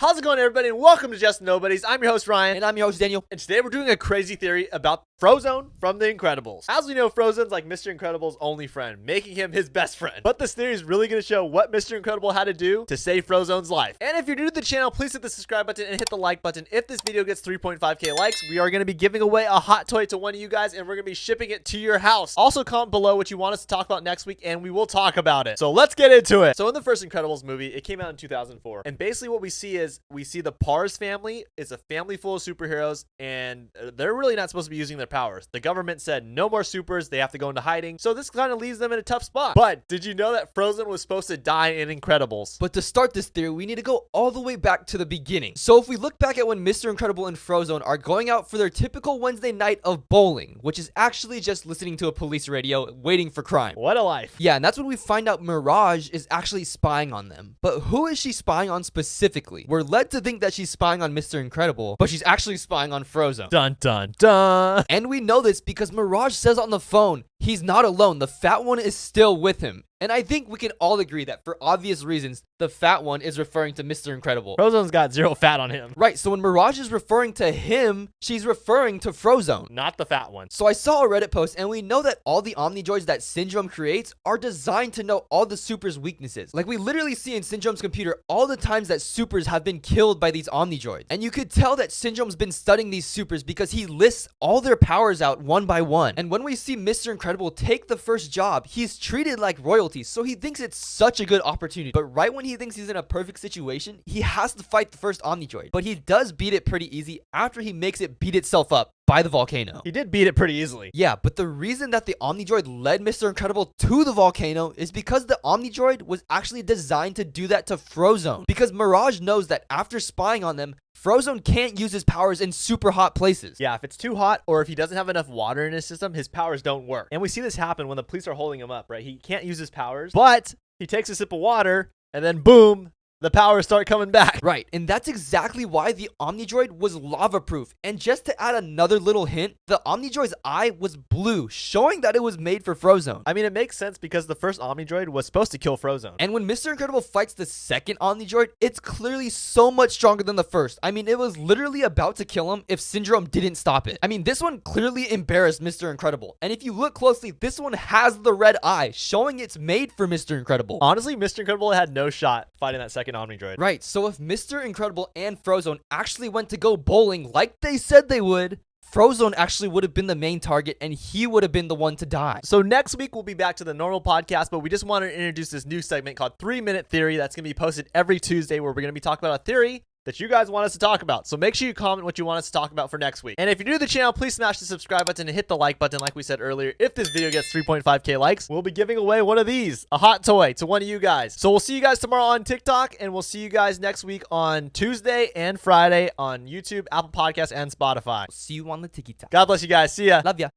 How's it going, everybody, and welcome to Just Nobodies. I'm your host, Ryan. And I'm your host, Daniel. And today we're doing a crazy theory about Frozone from The Incredibles. As we know, Frozone's like Mr. Incredible's only friend, making him his best friend. But this theory is really going to show what Mr. Incredible had to do to save Frozone's life. And if you're new to the channel, please hit the subscribe button and hit the like button. If this video gets 3.5k likes, we are going to be giving away a hot toy to one of you guys, and we're going to be shipping it to your house. Also, comment below what you want us to talk about next week, and we will talk about it. So let's get into it. So in the first Incredibles movie, it came out in 2004. And basically what we see is, we see the Pars family is a family full of superheroes, and they're really not supposed to be using their powers. The government said no more supers, they have to go into hiding. So this kind of leaves them in a tough spot. But did you know that Frozone was supposed to die in Incredibles? But to start this theory, we need to go all the way back to the beginning. So if we look back at when Mr. Incredible and Frozone are going out for their typical Wednesday night of bowling, which is actually just listening to a police radio waiting for crime. What a life. Yeah, and that's when we find out Mirage is actually spying on them. But who is she spying on specifically? We're led to think that she's spying on Mr. Incredible, but she's actually spying on Frozone. Dun dun dun. And we know this because Mirage says on the phone, he's not alone. The fat one is still with him. And I think we can all agree that for obvious reasons, the fat one is referring to Mr. Incredible. Frozone's got zero fat on him. Right, so when Mirage is referring to him, she's referring to Frozone. Not the fat one. So I saw a Reddit post, and we know that all the Omnidroids that Syndrome creates are designed to know all the supers' weaknesses. Like, we literally see in Syndrome's computer all the times that supers have been killed by these Omnidroids. And you could tell that Syndrome's been studying these supers because he lists all their powers out one by one. And when we see Mr. Incredible take the first job, he's treated like royalty, so he thinks it's such a good opportunity. But right when he thinks he's in a perfect situation, he has to fight the first Omnidroid. But he does beat it pretty easy after he makes it beat itself up by the volcano. He did beat it pretty easily. Yeah, but the reason that the Omnidroid led Mr. Incredible to the volcano is because the Omnidroid was actually designed to do that to Frozone. Because Mirage knows that after spying on them, Frozone can't use his powers in super hot places. Yeah, if it's too hot or if he doesn't have enough water in his system, his powers don't work. And we see this happen when the police are holding him up, right? He can't use his powers, but he takes a sip of water and then boom, the powers start coming back. Right, and that's exactly why the Omnidroid was lava-proof. And just to add another little hint, the Omnidroid's eye was blue, showing that it was made for Frozone. I mean, it makes sense because the first Omnidroid was supposed to kill Frozone. And when Mr. Incredible fights the second Omnidroid, it's clearly so much stronger than the first. I mean, it was literally about to kill him if Syndrome didn't stop it. I mean, this one clearly embarrassed Mr. Incredible. And if you look closely, this one has the red eye, showing it's made for Mr. Incredible. Honestly, Mr. Incredible had no shot fighting that second Omnidroid. Right, so if Mr. Incredible and Frozone actually went to go bowling like they said they would, Frozone actually would have been the main target and he would have been the one to die. So next week we'll be back to the normal podcast, but we just wanted to introduce this new segment called 3-Minute Theory that's going to be posted every Tuesday, where we're going to be talking about a theory that you guys want us to talk about. So make sure you comment what you want us to talk about for next week. And if you're new to the channel, please smash the subscribe button and hit the like button like we said earlier. If this video gets 3.5k likes, we'll be giving away one of these, a hot toy, to one of you guys. So we'll see you guys tomorrow on TikTok, and we'll see you guys next week on Tuesday and Friday on YouTube, Apple Podcasts, and Spotify. See you on the Tiki-Taka. God bless you guys. See ya. Love ya.